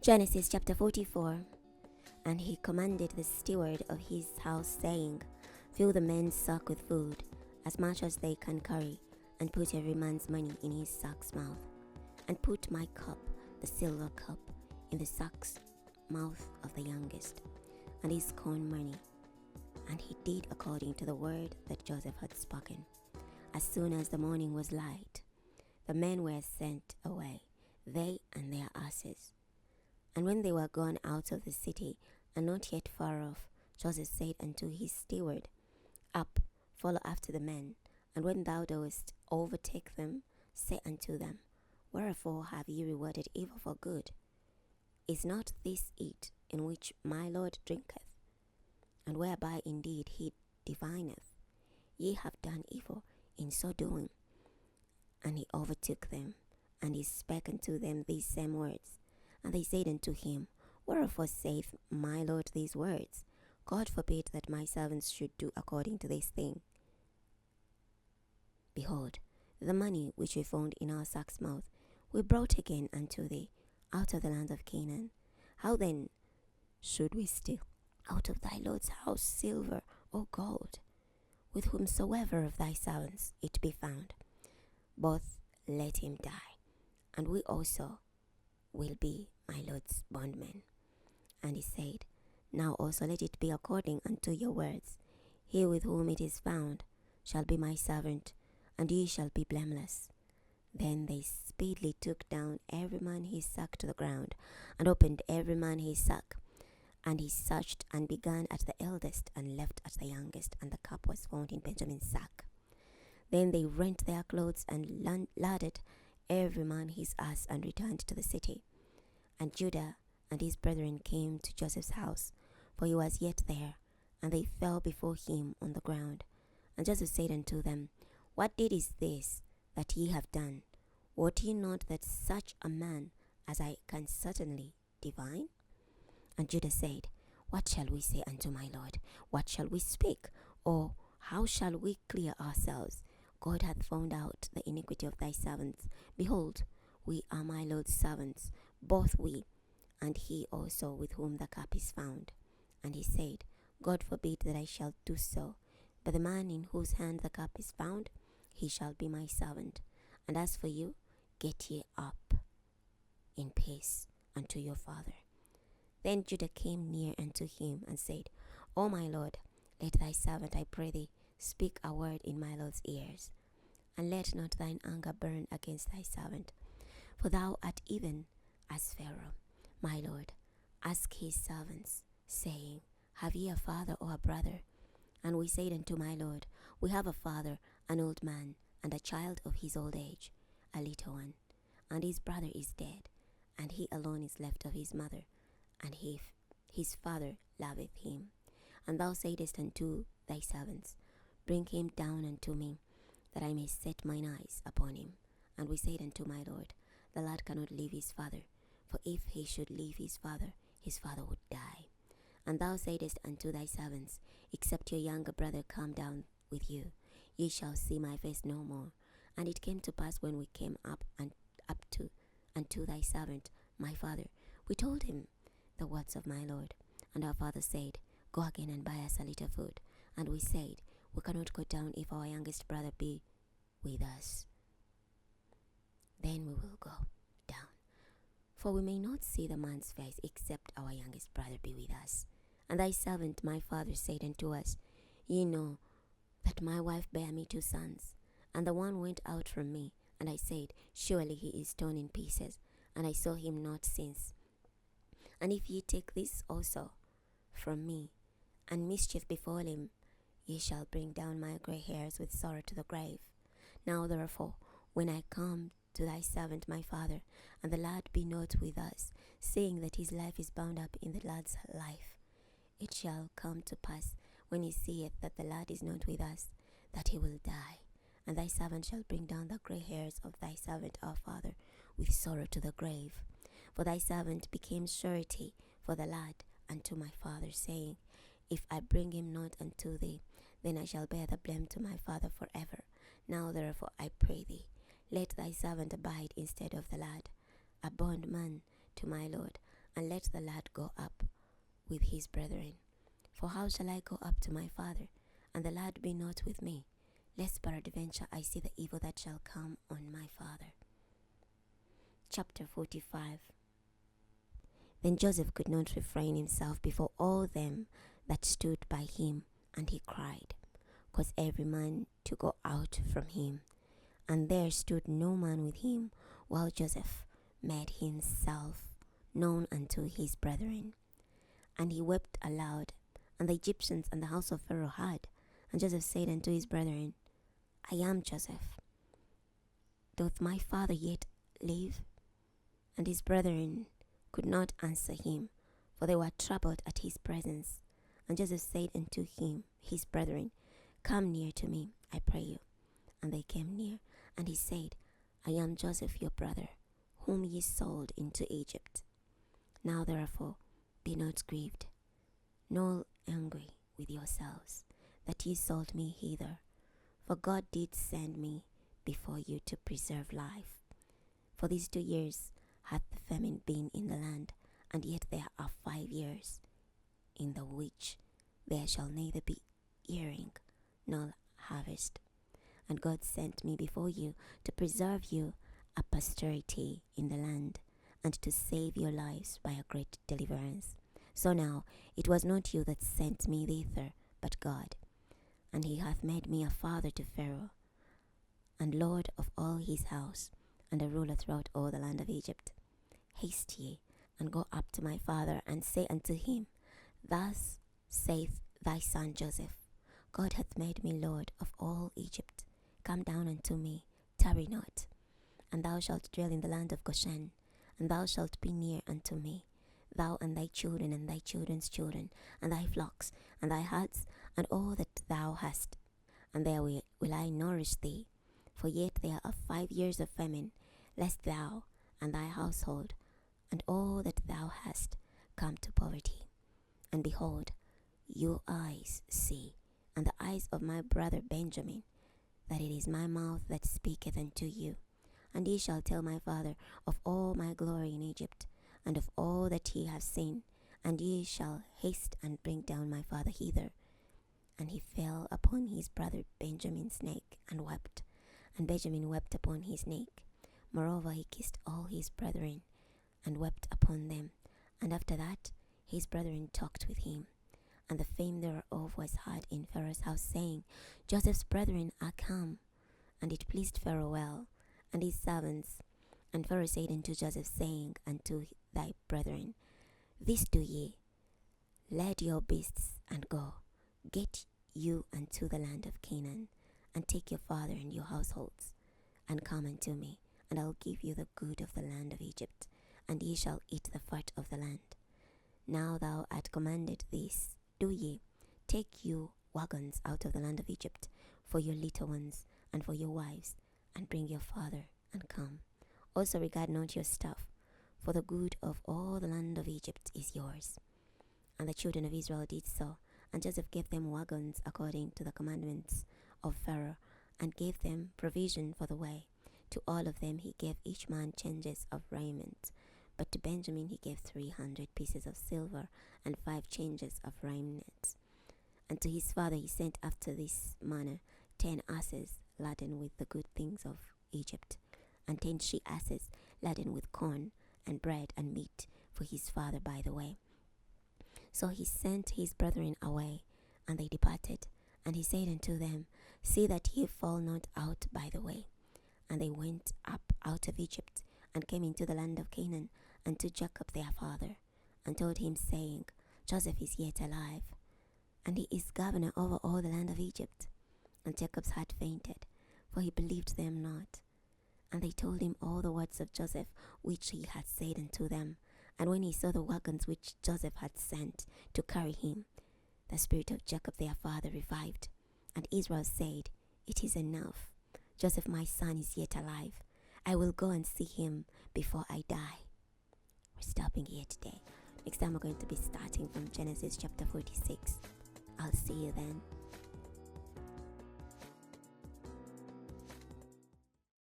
Genesis chapter 44. And he commanded the steward of his house, saying, Fill the men's sack with food, as much as they can carry, and put every man's money in his sack's mouth. And put my cup, the silver cup, in the sack's mouth of the youngest, and his corn money. And he did according to the word that Joseph had spoken. As soon as the morning was light, the men were sent away, they and their asses. And when they were gone out of the city, and not yet far off, Joseph said unto his steward, Up, follow after the men, and when thou dost overtake them, say unto them, Wherefore have ye rewarded evil for good? Is not this it in which my Lord drinketh, and whereby indeed he divineth? Ye have done evil in so doing. And he overtook them, and he spake unto them these same words. And they said unto him, Wherefore saith my Lord these words? God forbid that my servants should do according to this thing. Behold, the money which we found in our sack's mouth we brought again unto thee out of the land of Canaan. How then should we steal out of thy Lord's house silver or gold, with whomsoever of thy servants it be found? Both let him die, and we also will be my Lord's bondmen. And he said, Now also let it be according unto your words. He with whom it is found shall be my servant, and ye shall be blameless. Then they speedily took down every man his sack to the ground, and opened every man his sack. And he searched, and began at the eldest, and left at the youngest, and the cup was found in Benjamin's sack. Then they rent their clothes, and laded every man his ass, and returned to the city. And Judah and his brethren came to Joseph's house, for he was yet there, and they fell before him on the ground. And Joseph said unto them, What deed is this that ye have done? Wot ye not that such a man as I can certainly divine? And Judah said, What shall we say unto my Lord? What shall we speak? Or how shall we clear ourselves? God hath found out the iniquity of thy servants. Behold, we are my Lord's servants, both we, and he also with whom the cup is found. And he said, God forbid that I shall do so, but the man in whose hand the cup is found, he shall be my servant. And as for you, get ye up in peace unto your father. Then Judah came near unto him, and said, O my Lord, let thy servant, I pray thee, speak a word in my Lord's ears, and let not thine anger burn against thy servant. For thou art even as Pharaoh, my Lord. Ask his servants, saying, Have ye a father or a brother? And we said unto my Lord, We have a father, an old man, and a child of his old age, a little one. And his brother is dead, and he alone is left of his mother, and his father loveth him. And thou saidest unto thy servants, Bring him down unto me, that I may set mine eyes upon him. And we said unto my Lord, The lad cannot leave his father, for if he should leave his father would die. And thou saidest unto thy servants, Except your younger brother come down with you, ye shall see my face no more. And it came to pass, when we came up unto thy servant my father, we told him the words of my Lord. And our father said, Go again and buy us a little food. And we said, We cannot go down if our youngest brother be with us. Then we will go down, for we may not see the man's face, except our youngest brother be with us. And thy servant my father said unto us, Ye know that my wife bare me 2 sons, and the one went out from me, and I said, Surely he is torn in pieces, and I saw him not since. And if ye take this also from me, and mischief befall him, ye shall bring down my grey hairs with sorrow to the grave. Now therefore, when I come to thy servant my father, and the lad be not with us, seeing that his life is bound up in the lad's life, it shall come to pass, when he seeth that the lad is not with us, that he will die. And thy servant shall bring down the grey hairs of thy servant our father with sorrow to the grave. For thy servant became surety for the lad unto my father, saying, If I bring him not unto thee, then I shall bear the blame to my father forever. Now therefore I pray thee, let thy servant abide instead of the lad, a bondman to my Lord, and let the lad go up with his brethren. For how shall I go up to my father, and the lad be not with me, lest peradventure I see the evil that shall come on my father? Chapter 45. Then Joseph could not refrain himself before all them that stood by him, and he cried, caused every man to go out from him. And there stood no man with him, while Joseph made himself known unto his brethren. And he wept aloud, and the Egyptians and the house of Pharaoh heard. And Joseph said unto his brethren, I am Joseph. Doth my father yet live? And his brethren could not answer him, for they were troubled at his presence. And Joseph said unto him, his brethren, Come near to me, I pray you. And they came near, and he said, I am Joseph your brother, whom ye sold into Egypt. Now therefore be not grieved, nor angry with yourselves, that ye sold me hither. For God did send me before you to preserve life. For these 2 years hath the famine been in the land, and yet there are 5 years, in the which there shall neither be earing nor harvest. And God sent me before you to preserve you a posterity in the land, and to save your lives by a great deliverance. So now it was not you that sent me thither, but God. And he hath made me a father to Pharaoh, and lord of all his house, and a ruler throughout all the land of Egypt. Haste ye, and go up to my father, and say unto him, Thus saith thy son Joseph, God hath made me lord of all Egypt. Come down unto me, tarry not. And thou shalt dwell in the land of Goshen, and thou shalt be near unto me, thou and thy children and thy children's children, and thy flocks, and thy herds, and all that thou hast. And there will I nourish thee. For yet there are 5 years of famine, lest thou and thy household, and all that thou hast, come to poverty. And behold, your eyes see, and the eyes of my brother Benjamin, that it is my mouth that speaketh unto you. And ye shall tell my father of all my glory in Egypt, and of all that ye have seen, and ye shall haste and bring down my father hither. And he fell upon his brother Benjamin's neck, and wept. And Benjamin wept upon his neck. Moreover, he kissed all his brethren, and wept upon them. And after that, his brethren talked with him. And the fame thereof was heard in Pharaoh's house, saying, Joseph's brethren are come. And it pleased Pharaoh well, and his servants. And Pharaoh said unto Joseph, saying unto thy brethren, This do ye, lead your beasts, and go, get you unto the land of Canaan, and take your father and your households, and come unto me, and I will give you the good of the land of Egypt, and ye shall eat the fat of the land. Now thou art commanded this, do ye, take you wagons out of the land of Egypt, for your little ones, and for your wives, and bring your father, and come. Also regard not your stuff, for the good of all the land of Egypt is yours. And the children of Israel did so, and Joseph gave them wagons according to the commandments of Pharaoh, and gave them provision for the way. To all of them he gave each man changes of raiment. But to Benjamin he gave 300 pieces of silver, and 5 changes of raiment. And to his father he sent after this manner 10 asses laden with the good things of Egypt, and 10 she-asses laden with corn and bread and meat for his father by the way. So he sent his brethren away, and they departed. And he said unto them, See that ye fall not out by the way. And they went up out of Egypt, and came into the land of Canaan, unto Jacob their father, and told him, saying, Joseph is yet alive, and he is governor over all the land of Egypt. And Jacob's heart fainted, for he believed them not. And they told him all the words of Joseph, which he had said unto them. And when he saw the wagons which Joseph had sent to carry him, the spirit of Jacob their father revived. And Israel said, It is enough. Joseph my son is yet alive. I will go and see him before I die. We're stopping here today. Next time we're going to be starting from Genesis chapter 46. I'll see you then.